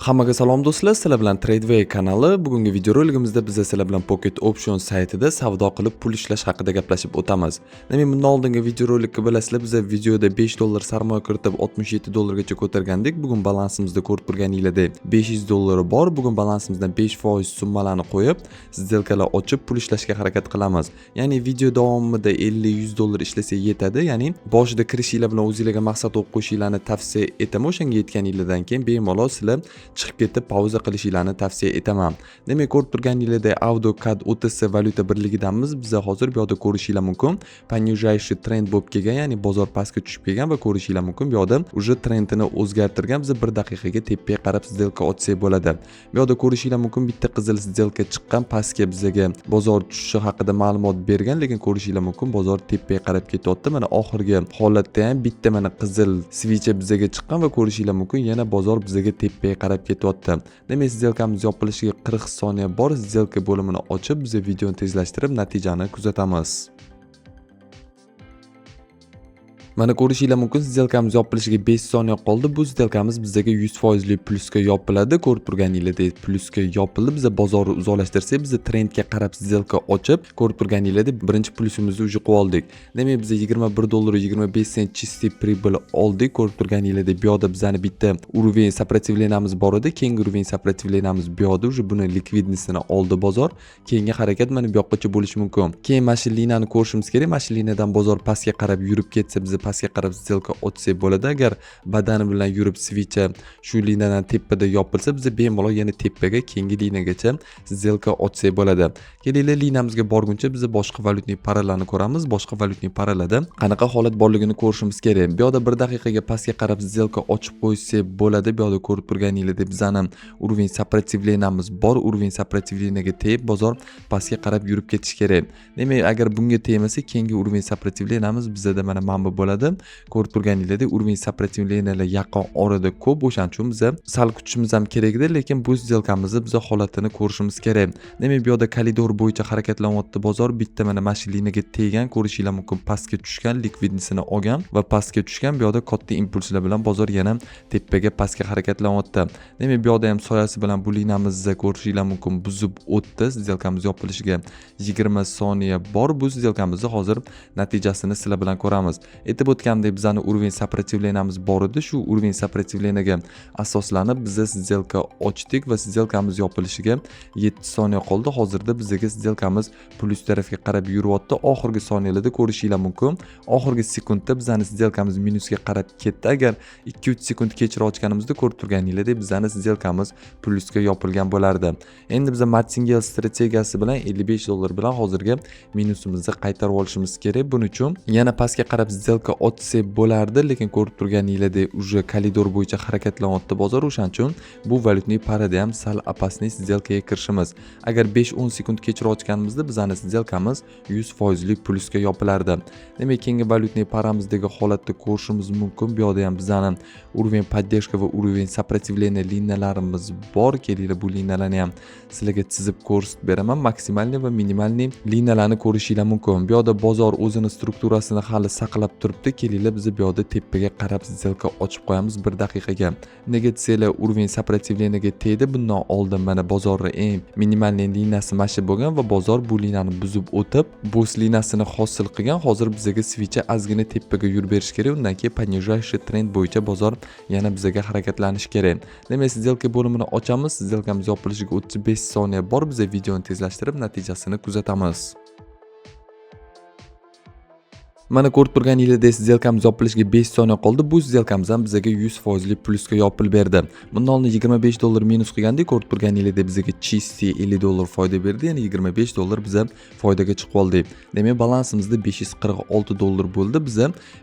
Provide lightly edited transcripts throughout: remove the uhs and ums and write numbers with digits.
Hammaga salom do'stlar, sizlar bilan Tradeway kanali. Bugungi videoroligimizda biz sizlar bilan Pocket Option saytida savdo qilib pul ishlash haqida gaplashib o'tamiz. Demak, bundan oldingi videorolikka bilasizlar, biz videoda $5 sarmoya kiritib $67 gacha ko'targandik. Bugun balansimizda ko'rib turganinglardek $500 bor. Bugun balansimizdan 5% summalarni qo'yib, сделкаlar ochib pul ishlashga harakat qilamiz. Ya'ni video davomida $50-100 ishlasa yetadi. Ya'ni boshida kirishinglar bilan o'zingizga maqsad qo'yib qo'yishinglarni tavsiya etaman. O'shanga yetganinglardan keyin bemalol sizlar chiqib ketib pauza qilishinglarni tavsiya etaman. Demak, ko'rib turganinglardek AutoCAD OTC valyuta birligidamiz. Biz hozir bu yerda ko'rishinglar mumkin. Понижающий trend bo'lib kelgan, ya'ni bozor pastga tushib kelgan va ko'rishinglar mumkin. Bu yerda уже trendini o'zgartirgan. Biz 1 daqiqaga tepaga qarab сделка ochsak bo'ladi. Bu yerda ko'rishinglar mumkin, bitta qizil сделка chiqqan, pastga bizga bozor tushishi haqida ma'lumot bergan, lekin ko'rishinglar mumkin bozor tepaga qarab ketyapti. Mana oxirgi holatda ham bitta mana qizil svicha bizga chiqqan va ko'rishinglar mumkin yana bozor bizga tepaga qarab ketyapti. Demak, сделкamiz yopilishiga 40 soniya bor. Сделка bo'limini ochib, biz videoni tezlashtirib natijani kuzatamiz. Mana ko'rishinglar mumkin, сделкamiz yopilishiga 5 soniya qoldi. Bu сделкamiz bizga 100% lik plusga yopiladi. Ko'rib turganinglardek plusga yopildi. Biz bozorni uzoqlashtirsak, biz trendga qarab сделка ochib, ko'rib turganinglardek birinchi plusimizni уже qilib oldik. Demak, biz $21.25 чистый прибыль oldik. Ko'rib turganinglardek bu yerda bizning bitta уровень сопротивлениямыз bor edi. Keyingi уровень сопротивлениямыз bu yerda уже buni likvidnessini oldi bozor. Keyingi harakat mana bu yoqqacha bo'lishi mumkin. Keyin mana shu liniyani ko'rishimiz kerak. Mana shu liniyadan bozor pastga qarab yurib ketsa, biz pastga qarab сделка ochsak bo'ladi. Agar badani bilan yurib svicha shu liniyadan tepada yopilsa, biz bemalol yana tepaga keyingi liniyagacha сделка ochsak bo'ladi. Kelinglar, liniyamizga borguncha biz boshqa valyutning paralarni ko'ramiz. Boshqa valyutning paralarda qanaqa holat borligini ko'rishimiz kerak. Bu yerda 1 daqiqaga pastga qarab сделка ochib qo'ysak bo'ladi. Bu yerda ko'rib turganinglardek bizning уровень сопротивлениямыз bor. Уровень сопротивлениyaga tegib bozor pastga qarab yurib ketish kerak. Demak, agar bunga tegmasa, keyingi уровень сопротивлениямыз bizda mana mana bu bo'ladi. Ko'rib turganinglardek уровень сопротивлениyalar yaqin orada ko'p, o'shaning uchun biz sal kutishimiz ham kerakdir, lekin bu сделкamizni biz holatini ko'rishimiz kerak. Demak, bu yerda koridor bo'yicha harakatlanyapti bozor. Bitta mana mashininaga tegan, ko'rishinglar mumkin pastga tushgan, likvidnessini olgan va pastga tushgan. Bu yerda katta impulslar bilan bozor yana tepaga pastga harakatlanyapti. Demak, bu yerda ham soyasi bilan bu liniyamizni ko'rishinglar mumkin buzib o'tdi. сделкamiz yopilishiga 20 soniya bor. Bu сделкamizni hozir natijasini sizlar bilan ko'ramiz. Aytib o'tgandek, bizning уровень сопротивлениямыз bor edi. Shu уровень сопротивлениyaga asoslanib biz сделка ochdik va сделкamiz yopilishiga 7 soniya qoldi. Hozirda bizga сделкamiz plus tarafga qarab yuryapti. Oxirgi soniyalarda ko'rishinglar mumkin. Oxirgi sekundda bizning сделкamiz minusga qarab ketdi. Agar 2-3 sekund kechira ochganimizda ko'rib turganinglardek bizning сделкamiz plusga yopilgan bo'lardi. Endi biz martingale strategiyasi bilan $55 bilan hozirgi minusimizni qaytarib olishimiz kerak. Buning uchun yana pastga qarab сделка ochsak bo'lardi, lekin ko'rib turganinglardek уже koridor bo'yicha harakatlanyapti bozor. O'shaning uchun bu valyutning parada ham sal opasniy сделкаga kirishimiz. Agar 5-10 sekund kechira ochganimizda bizning сделкamiz 100% lik plusga yopilardi. Demak, keyingi valyutning paramizdagi holatni ko'rishimiz mumkin. Bu yerda ham bizning уровень поддержка va уровень сопротивления liniyalarimiz bor. Kelinglar, bu liniyalarni ham sizlarga chizib ko'rsatib beraman. Maksimalniy va minimalniy liniyalarni ko'rishinglar mumkin. Bu yerda bozor o'zini strukturasini hali saqlab turibdi. Kelinglar, biz bu yerda tepaga qarab сделка ochib qo'yamiz 1 daqiqaga. Nega desanglar, уровень сопротивлениyaga tegdi. Bundan oldin mana bozorning eng minimalniy liniyasi mana shu bo'lgan va bozor bu liniyani buzib o'tib, boost liniyasini hosil qilgan. Hozir bizga svicha ozgina tepaga yurib berish kerak. Undan keyin понижающий trend bo'yicha bozor yana bizga harakatlanish kerak. Demak, сделка bo'limini ochamiz. сделкamiz yopilishiga 35 soniya bor. Biz videoni tezlashtirib natijasini kuzatamiz. Mana ko'rib turganinglardek сделкamiz yopilishiga 5 soniya qoldi. Bu сделкamiz ham bizga 100% lik plusga yopilib berdi. Bundan oldin $25 minus qilgandik. Ko'rib turganinglardek bizga чистый $50 foyda berdi. Ya'ni $25 biz foydaga chiqib oldik. Demak, balansimizda $546 bo'ldi. Biz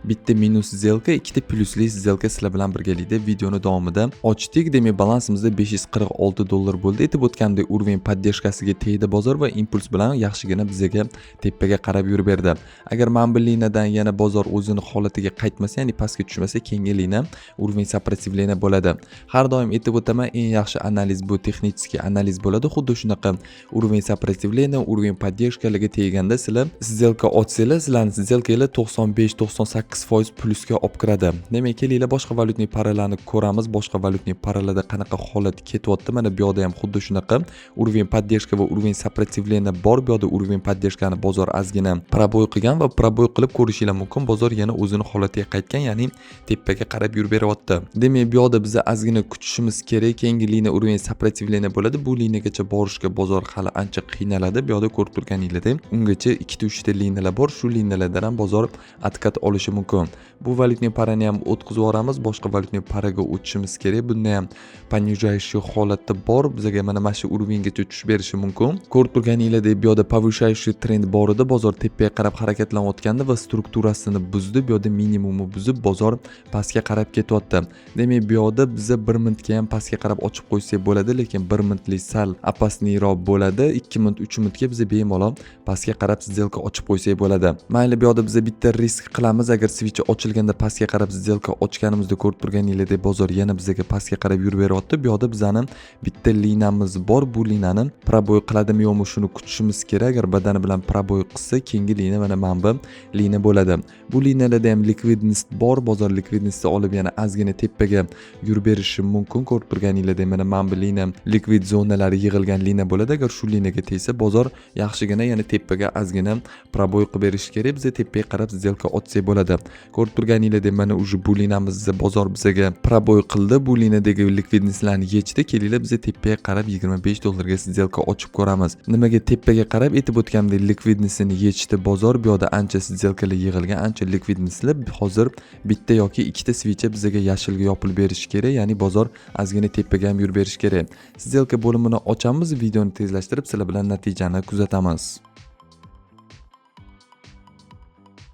bitta minus сделка, ikkita plusli сделка sizlar bilan birgalikda videoni davomida ochdik. Demak, balansimizda $546 bo'ldi. Aytib o'tgandek, уровень поддержкasiga tegdi bozor va impuls bilan yaxshigina bizga tepaga qarab yurib berdi. Agar men bu liniyadan linadan yana bozor o'zini holatiga qaytmasa, ya'ni pastga tushmasa, keyingi lina уровень сопротивления bo'ladi. Har doim aytib o'taman, eng yaxshi analiz bu texnik analiz bo'ladi. Xuddi shunaqa уровень сопротивления, уровень поддержкалariga teganda sizlar сделка ochsanglar, sizlarning сделкanglar 95-98% plusga olib kiradi. Demak, kelinglar boshqa valyutniy paralarni ko'ramiz. Boshqa valyutniy paralarda qanaqa holat ketyapti? Mana bu yoqda ham xuddi shunaqa уровень поддержка va уровень сопротивления bor. Bu yoqda уровень поддержкani bozor ozgina proboy qilgan va proboy qilib ko'rishinglar mumkin. Bozor yana o'zini holatiga qaytgan, ya'ni tepaga qarab yurib beryapti. Demak, bu yoqda biz ozgina kutishimiz kerak. Keyingi liniya уровень сопротивления bo'ladi. Bu liniyagacha borishga bozor hali ancha qiynaladi. Bu yoqda ko'rib turganinglardek, ungacha 2-3 ta liniyalar bor. Shu liniyalardan ham bozor atkat olishi mumkin. Bu valyutniy parani ham o'tkazib yuboramiz. Boshqa valyutniy paraga o'tishimiz kerak. Bunda ham понижающий holatda bor. Bizga mana shu уровеньgacha tushib berishi mumkin. Ko'rib turganinglardek, bu yoqda повышающий trend bor edi. Bozor tepaga qarab harakatlanayotgandi va strukturasini buzdi. Bu yoqda minimumni buzib, bozor pastga qarab ketyapti. Demak, bu yoqda biza 1 minutga ham pastga qarab ochib qo'ysak bo'ladi, lekin 1 minutlik sal opasniyroq bo'ladi. 2 minut, 3 minutga biza bemalol pastga qarab сделка ochib qo'ysak bo'ladi. Mayli, bu yoqda biza bitta risk qilamiz. Agar switch ochilganda pastga qarab сделка ochganimizda ko'rib turganinglardek, bozor yana bizga pastga qarab yurib beryapti. Bu yoqda bizning bitta liniyamiz bor. Bu liniyani proboy qiladimi yo'qmi, shuni kutishimiz kerak. Agar badani bilan proboy qilsa, keyingi liniya mana bu liniya bo'ladi. Bu liniyalarda ham likvidnost bor. Bozor likvidnostni olib yana ozgina tepaga yurib berishi mumkin. Ko'rib turganinglardek, mana bu liniya likvid zonalari yig'ilgan liniya bo'ladi. Agar shu liniyaga tegsa, bozor yaxshigina yana tepaga ozgina proboy qilib berish kerak. Biz tepaga qarab сделка ochsak bo'ladi. Ko'rib turganinglardek, mana уже bu liniyamizda bozor bizga proboy qildi. Bu liniyadagi likvidnostlarni yechdi. Kelinglar biz tepaga qarab $25 ga сделка ochib ko'ramiz. Nimaga tepaga qarab aytib o'tganimdek, likvidnostni yechdi bozor. Bu yoqda ancha сделкаlar yig'ilgan, ancha likvidnostlar. Hozir bitta yoki ikkita switch bizga yashilga yopilib berish kerak, ya'ni bozor ozgina tepaga ham yurib berish kerak. сделка bo'limini ochamiz, videoni tezlashtirib sizlar bilan natijani kuzatamiz.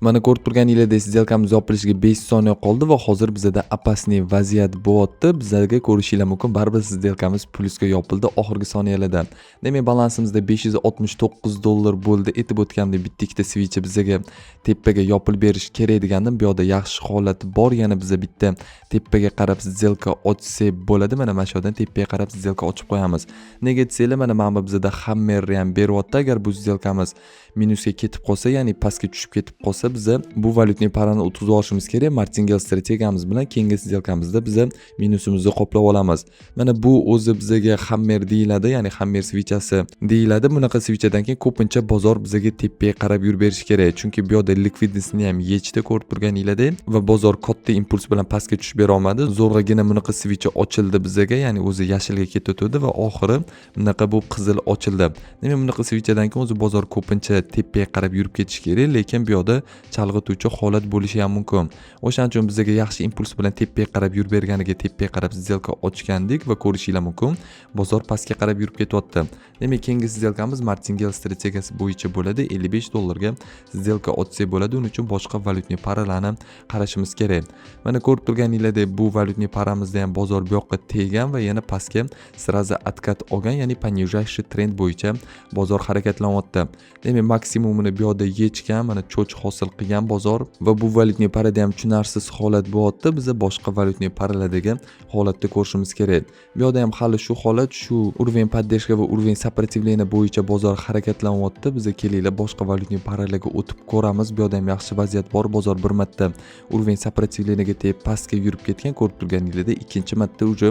Mana ko'rib turganinglardek, сделкamiz yopilishiga 5 soniya qoldi va hozir bizda opasniy vaziyat bo'lyapti. Bizlarga ko'rishinglar mumkin, baribir сделкamiz plusga yopildi oxirgi soniyalarda. Demak, balansimizda $569 bo'ldi. Aytib o'tganimdek, bitta ikkita switch bizga tepaga yopilib berish kerak degandim. Bu yoqda yaxshi holat bor. Yana biz bitta tepaga qarab сделка ochsak bo'ladi. Mana shu yerdan tepaga qarab сделка ochib qo'yamiz. Nega desanglar, mana bizda hammer ham beryapti. Agar bu сделкamiz minusga ketib qolsa, ya'ni pastga tushib ketib qolsa, biz bu valyutniy parani o'tkazib olishimiz kerak. Martingale strategiyamiz bilan keyingi сделкамizda biz minusimizni qoplab olamiz. Mana bu o'zi bizga hammer deyiladi, ya'ni hammer switchasi deyiladi. Bunaqa switchadan keyin ko'pincha bozor bizga tepaga qarab yurib berish kerak. Chunki bu yoqda likvidnostni ham yechdi, ko'rib turganinglardek, va bozor katta impuls bilan pastga tushib bera olmadi. Zo'rg'agina bunaqa switch ochildi bizga, ya'ni o'zi yashilga ketdi va oxiri bunaqa bu qizil ochildi. Demak, bunaqa switchadan keyin o'zi bozor ko'pincha tepaga qarab yurib ketish kerak, lekin bu yoqda chalg'ituvchi holat bo'lishi ham mumkin. O'shaning uchun bizga yaxshi impuls bilan tepaga qarab yurib berganiga tepaga qarab сделка ochgandik va ko'rishinglar mumkin, bozor pastga qarab yurib ketyapti. Demak, keyingi сделкamiz Martingale strategiyasi bo'yicha bo'ladi. $55 ga сделка ochsak bo'ladi. Uning uchun boshqa valyutniy paralarni qarashimiz kerak. Mana ko'rib turganinglardek, bu valyutniy paramizda ham bozor bu yoqqa tegan va yana pastga sirazi atkat olgan, ya'ni понижающий trend bo'yicha bozor harakatlanyapti. Demak, maksimumini bu yoqda yechgan, mana cho'ch hosil qilgan bozor va bu valyutniy parada ham tushunarsiz holat bo'lyapti. Biz boshqa valyutniy paralardagi holatni ko'rishimiz kerak. Bu yoqda ham hali shu holat, shu уровень поддержка va уровень сопротивления bo'yicha bozor harakatlanyapti. Biz kelinglar boshqa valyutniy paralarga o'tib ko'ramiz. Bu yoqda ham yaxshi vaziyat bor. Bozor bir marta уровень сопротивлениyaga tegib pastga yurib ketgan, ko'rib turganinglardek, ikkinchi marta uje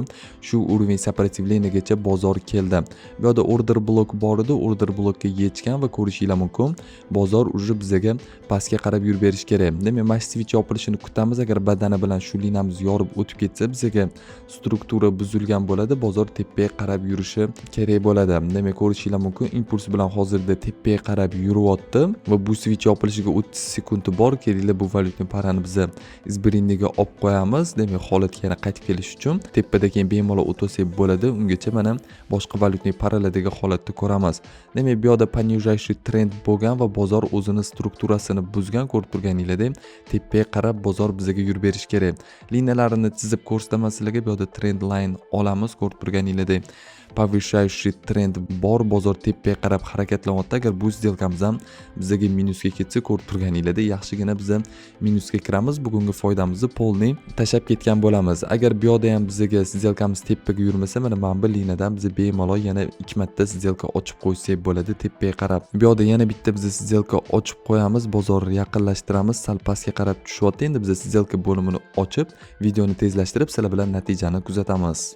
shu уровень сопротивлениягagacha bozor keldi. Bu yoqda order blok bor edi, order blokka yechgan va ko'rishinglar mumkin, bozor uje bizga pastga qarab yurib berish kerak. Demak, mana switch yopilishini kutamiz. Agar badani bilan shu liniyamiz yorib o'tib ketsa, bizga struktura buzilgan bo'ladi, bozor tepaga qarab yurishi kerak bo'ladi. Demak, ko'rishinglar mumkin, impuls bilan hozirda tepaga qarab yuryapti va bu switch yopilishiga 30 sekund bor. Kelinglar bu valyutniy parani biz izbirindiga olib qo'yamiz. Demak, holatga yana qaytib kelish uchun tepada keyin bemalol o'tsak bo'ladi. Ungacha mana boshqa valyutniy paralardagi holatni ko'ramiz. Demak, bu yoqda понижающий trend bo'lgan va bozor o'zini strukturasini buzgan. Ko'rib turganinglardek, tepaga qarab bozor bizga yurib berish kerak. Liniyalarini chizib ko'rsataman sizlarga. Bu yoqda trend line olamiz. Ko'rib turganinglardek, повышающий trend bor, bozor tepaga qarab harakatlanyapti. Agar bu сделкamiz ham bizga minusga ketsa, ko'rib turganingizda yaxshigina biz minusga kiramiz. Bugungi foydamizni polni tashab ketgan bo'lamiz. Agar bu yoqda ham bizga сделкamiz tepaga yurmasa, mana bu liniyadan biz bemalol yana 2 marta сделка ochib qo'ysak bo'ladi tepaga qarab. Bu yoqda yana bitta biz сделка ochib qo'yamiz, bozorni yaqinlashtiramiz, sal pastga qarab tushyapti. Endi biz сделка bo'limini ochib, videoni tezlashtirib, sizlar bilan natijani kuzatamiz.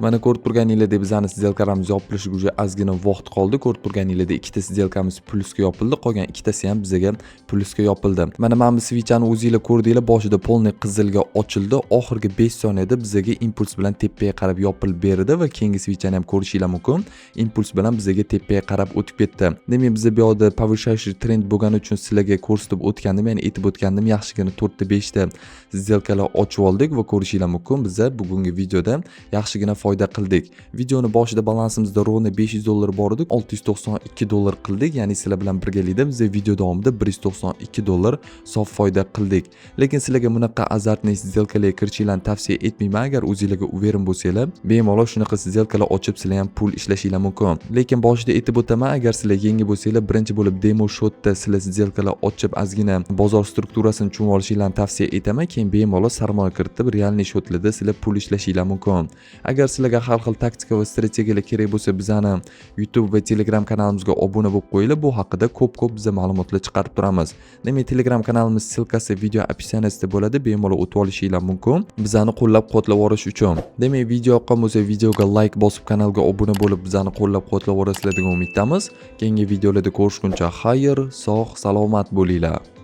Mana ko'rib turganingizdek bizning сделкаларimiz yopilishiga уже ozgina vaqt qoldi. Ko'rib turganingizdek ikkita сделкamiz plusga yopildi, qolgan ikkitasi ham bizga plusga yopildi. Mana bu switchani o'zingizlar ko'rdinglar, boshida polniy qizilga ochildi, oxirgi 5 soniyada bizga impuls bilan tepaga qarab yopilib berdi va keyingi switchani ham ko'rishinglar mumkin. Impuls bilan bizga tepaga qarab o'tib ketdi. Demak, biz bu yoqda повышающий trend bo'lgani uchun sizlarga ko'rsatib o'tgandim, ya'ni aytib o'tgandim, yaxshigina 4 ta 5 ta сделкаlar ochib oldik va ko'rishinglar mumkin. Biz bugungi videoda yaxshigina foyda qildik. Videoni boshida balansimizda rovna $500 bor edi, $692 qildik. Ya'ni sizlar bilan birgalikda biz video davomida $192 sof foyda qildik. Lekin sizlarga bunaqa azartniy сделкаlarga kirishinglarni tavsiya etmayman. Agar o'zingizlarga uverin bo'lsanglar, bemalol shunaqa сделкаlar ochib sizlar ham pul ishlashinglar mumkin. Lekin boshida aytib o'taman, agar sizlar yangi bo'lsanglar, birinchi bo'lib demo shotda sizlar сделкаlar ochib ozgina bozor strukturasini tushunib olishinglarni tavsiya etaman. Keyin bemalol sarmoya kiritib, realniy shotlarda sizlar pul ishlashinglar mumkin. Agar sizlarga har xil taktika va strategiyalar kerak bo'lsa, bizani YouTube va Telegram kanalimizga obuna bo'lib qo'yinglar. Bu haqida ko'p biz ma'lumotlar chiqarib turamiz. Demak, Telegram kanalimiz silkasi video opsiyasida bo'ladi. Bemalol o'tib olishinglar mumkin. Bizani qo'llab-quvvatlab yorish uchun. Demak, video yoqqan bo'lsa, videoga like bosib, kanalga obuna bo'lib, bizani qo'llab-quvvatlab yorasizlar degan umiddamiz. Keyingi videolarda ko'rishguncha xayr, sog', salomat bo'linglar.